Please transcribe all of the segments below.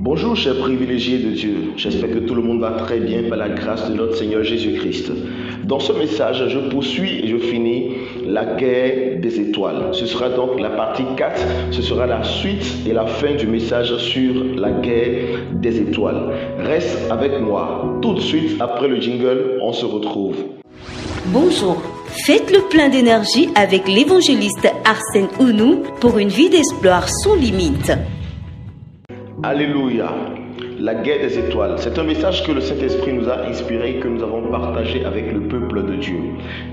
Bonjour chers privilégiés de Dieu, j'espère que tout le monde va très bien par la grâce de notre Seigneur Jésus-Christ. Dans ce message, je poursuis et je finis la guerre des étoiles. Ce sera donc la partie 4, ce sera la suite et la fin du message sur la guerre des étoiles. Reste avec moi, tout de suite après le jingle, on se retrouve. Bonjour, faites le plein d'énergie avec l'évangéliste Arsène Ounou pour une vie d'espoir sans limite. Alléluia. La guerre des étoiles, c'est un message que le Saint-Esprit nous a inspiré et que nous avons partagé avec le peuple de Dieu.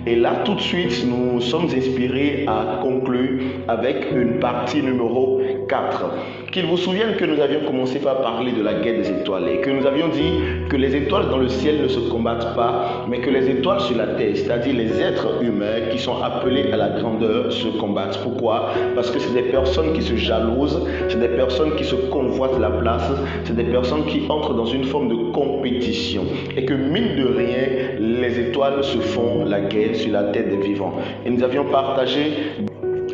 Et là, tout de suite, nous sommes inspirés à conclure avec une partie numéro 4. Qu'il vous souvienne que nous avions commencé par parler de la guerre des étoiles et que nous avions dit que les étoiles dans le ciel ne se combattent pas, mais que les étoiles sur la terre, c'est-à-dire les êtres humains qui sont appelés à la grandeur, se combattent. Pourquoi? Parce que c'est des personnes qui se jalousent, c'est des personnes qui se convoitent la place, c'est des personnes qui entrent dans une forme de compétition et que mine de rien, les étoiles se font la guerre sur la tête des vivants. Et nous avions partagé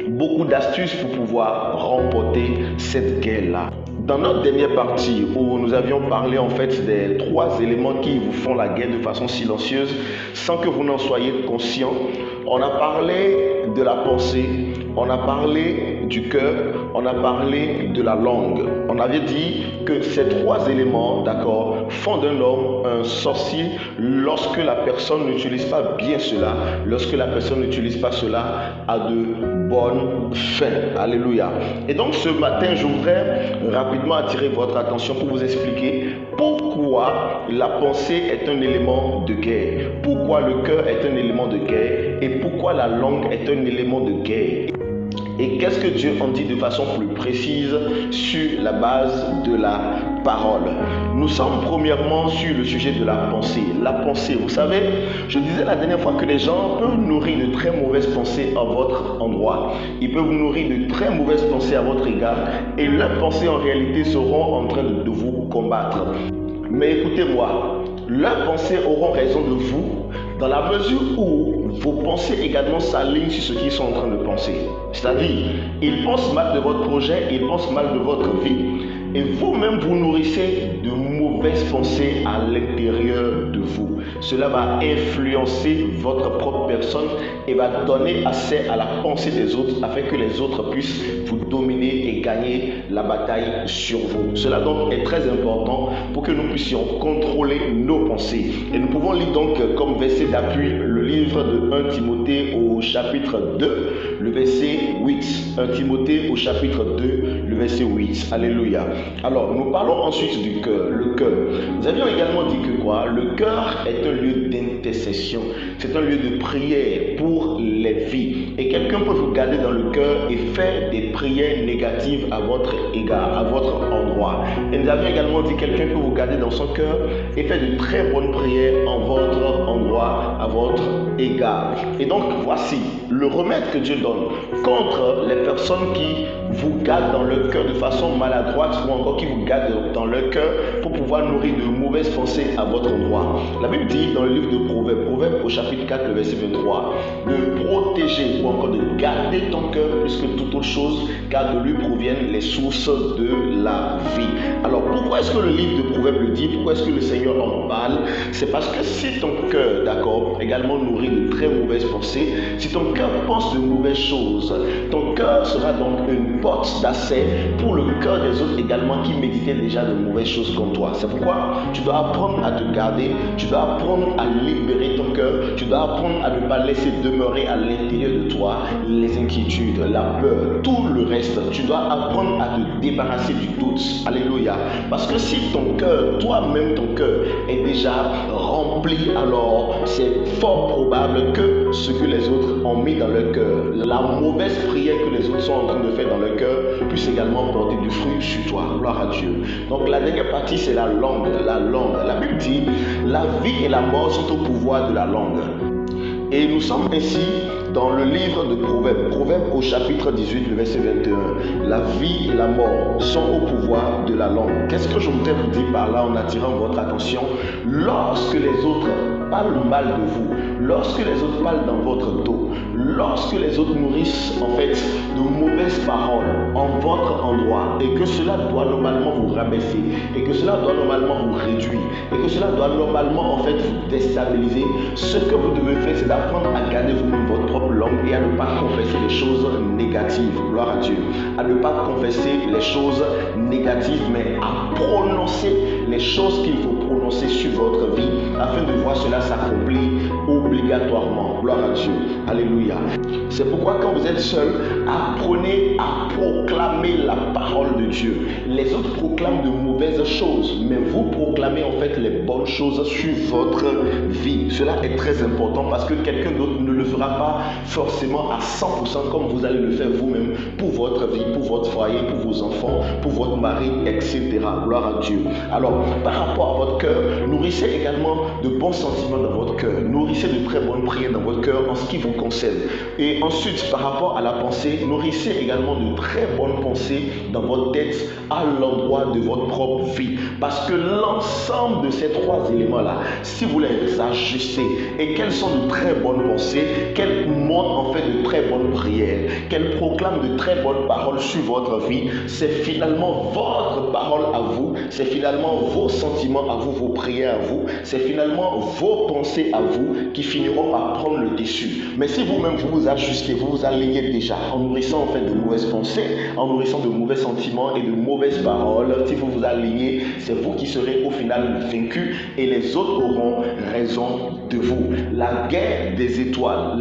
beaucoup d'astuces pour pouvoir remporter cette guerre-là. Dans notre dernière partie où nous avions parlé en fait des 3 éléments qui vous font la guerre de façon silencieuse sans que vous n'en soyez conscient, on a parlé de la pensée, on a parlé du cœur, on a parlé de la langue. On avait dit que ces 3 éléments, d'accord, font d'un homme un sorcier lorsque la personne n'utilise pas bien cela, lorsque la personne n'utilise pas cela à de bonnes fins. Alléluia. Et donc ce matin, je voudrais rapidement attirer votre attention pour vous expliquer pourquoi la pensée est un élément de guerre, pourquoi le cœur est un élément de guerre et pourquoi la langue est un élément de guerre. Et qu'est-ce que Dieu en dit de façon plus précise sur la base de la parole? Nous sommes premièrement sur le sujet de la pensée. La pensée, vous savez, je disais la dernière fois que les gens peuvent nourrir de très mauvaises pensées à votre endroit. Ils peuvent nourrir de très mauvaises pensées à votre égard. Et leurs pensées en réalité seront en train de vous combattre. Mais écoutez-moi, leurs pensées auront raison de vous dans la mesure où vos pensées également s'alignent sur ce qu'ils sont en train de penser. C'est-à-dire, ils pensent mal de votre projet, ils pensent mal de votre vie. Et vous-même, vous nourrissez de mauvaises pensées à l'intérieur de vous. Cela va influencer votre propre personne et va donner accès à la pensée des autres afin que les autres puissent vous dominer et gagner la bataille sur vous. Cela donc est très important pour que nous puissions contrôler nos pensées. Et nous pouvons lire donc comme verset d'appui le livre de 1 Timothée au chapitre 2, le verset 8. 1 Timothée au chapitre 2, le verset 8. Alléluia. Alors, nous parlons ensuite du cœur, le cœur. Nous avions également dit que quoi? Le cœur est un lieu d'intercession. C'est un lieu de prière pour les vies. Et quelqu'un peut vous garder dans le cœur et faire des prières négatives à votre égard, à votre endroit. Et nous avions également dit que quelqu'un peut vous garder dans son cœur et faire de très bonnes prières en votre endroit, à votre égard. Et donc, voici le remède que Dieu donne contre les personnes qui vous gardent dans le cœur de façon maladroite ou encore qui vous gardent dans le cœur pour pouvoir nourrir de mauvaises pensées à votre endroit. La Bible dit dans le livre de Proverbes au chapitre 4, le verset 23, de protéger ou encore de garder ton cœur plus que toute autre chose, car de lui proviennent les sources de la vie. Alors pourquoi est-ce que le livre de Proverbes le dit? Pourquoi est-ce que le Seigneur en parle? C'est parce que si ton cœur, d'accord, également nourrit de très mauvaises pensées, si ton cœur pense de mauvaises choses, ton cœur sera donc une porte d'accès pour le cœur des autres également qui méditaient déjà de mauvaises choses comme toi. C'est pourquoi tu dois apprendre à te garder, tu dois apprendre à libérer ton cœur, tu dois apprendre à ne pas laisser demeurer à l'intérieur de toi les inquiétudes, la peur, tout le reste. Tu dois apprendre à te débarrasser du doute. Alléluia. Parce que si ton cœur, toi-même ton cœur est déjà rempli, alors c'est fort probable que ce que les autres ont mis dans leur cœur, la mauvaise prière que les autres sont en train de faire dans leur cœur, puisse également porter du fruit sur toi. Gloire à Dieu. Donc la dernière partie, c'est la langue. La langue. La Bible dit, la vie et la mort sont au pouvoir de la langue. Et nous sommes ainsi dans le livre de Proverbes. Proverbes au chapitre 18, le verset 21. La vie et la mort sont au pouvoir de la langue. Qu'est-ce que je voudrais vous dire par là en attirant votre attention? Lorsque les autres parlent mal de vous, lorsque les autres parlent dans votre dos, lorsque les autres nourrissent en fait de mauvaises paroles en votre endroit, et que cela doit normalement vous rabaisser, et que cela doit normalement vous réduire, et que cela doit normalement en fait vous déstabiliser, ce que vous devez faire, c'est d'apprendre à garder vous-même votre propre langue et à ne pas confesser les choses négatives. Gloire à Dieu. À ne pas confesser les choses négatives, mais à prononcer les choses qu'il faut prononcer sur votre vie afin de voir cela s'accomplir obligatoirement. Gloire à Dieu. Alléluia. C'est pourquoi quand vous êtes seul, apprenez à proclamer la parole de Dieu. Les autres proclament de mauvaises choses, mais vous proclamez en fait les bonnes choses sur votre vie. Cela est très important parce que quelqu'un d'autre ne le fera pas forcément à 100% comme vous allez le faire vous-même pour votre vie, pour votre foyer, pour vos enfants, pour votre mari, etc. Gloire à Dieu. Alors, par rapport à votre cœur, nourrissez également de bons sentiments dans votre cœur. Nourrissez de très bonnes prières dans votre cœur en ce qui vous concerne. Et ensuite, par rapport à la pensée, nourrissez également de très bonnes pensées dans votre tête à l'endroit de votre propre vie. Parce que l'ensemble de ces trois éléments-là, si vous les ajustez et qu'elles sont de très bonnes pensées, qu'elles montrent en fait de très bonnes prières, qu'elles proclament de très bonnes paroles sur votre vie, c'est finalement votre parole à vous, c'est finalement vos sentiments à vous, vos prières à vous, c'est finalement vos pensées à vous qui finiront par prendre le dessus. Mais si vous-même vous vous ajustez, vous vous alignez déjà en nourrissant en fait de mauvaises pensées, en nourrissant de mauvais sentiments et de mauvaises paroles, si vous vous alignez, c'est vous qui serez au final vaincu et les autres auront raison de vous. La guerre des étoiles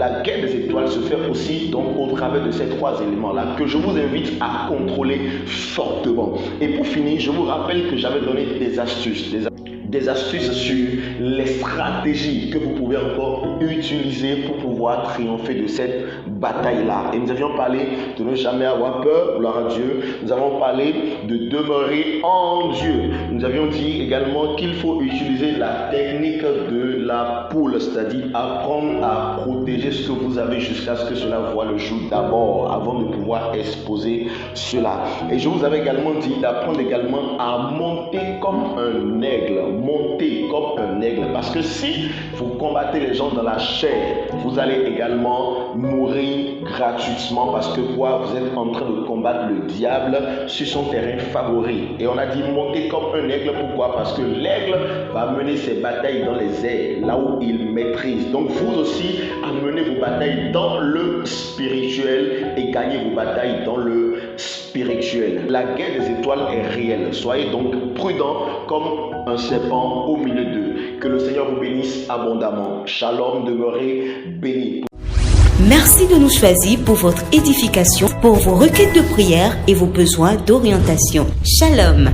se fait aussi donc au travers de ces trois éléments-là que je vous invite à contrôler fortement. Et pour finir, je vous rappelle que j'avais donné des astuces sur les stratégies que vous pouvez encore utiliser pour pouvoir triompher de cette bataille-là. Et nous avions parlé de ne jamais avoir peur, gloire à Dieu. Nous avons parlé de demeurer en Dieu. Nous avions dit également qu'il faut utiliser la technique de la poule, c'est-à-dire apprendre à protéger ce que vous avez jusqu'à ce que cela voie le jour d'abord, avant de pouvoir exposer cela. Et je vous avais également dit d'apprendre également à monter comme un aigle. Monter comme un aigle, parce que si vous combattez les gens dans la chair, vous allez également mourir gratuitement, parce que quoi, vous êtes en train de combattre le diable sur son terrain favori. Et on a dit monter comme un aigle. Pourquoi? Parce que l'aigle va mener ses batailles dans les airs, là où il maîtrise. Donc vous aussi, amenez vos batailles dans le spirituel et gagnez vos batailles dans le spirituel. La guerre des étoiles est réelle. Soyez donc prudents comme un serpent au milieu d'eux. Que le Seigneur vous bénisse abondamment. Shalom, demeurez bénis. Merci de nous choisir pour votre édification, pour vos requêtes de prière et vos besoins d'orientation. Shalom.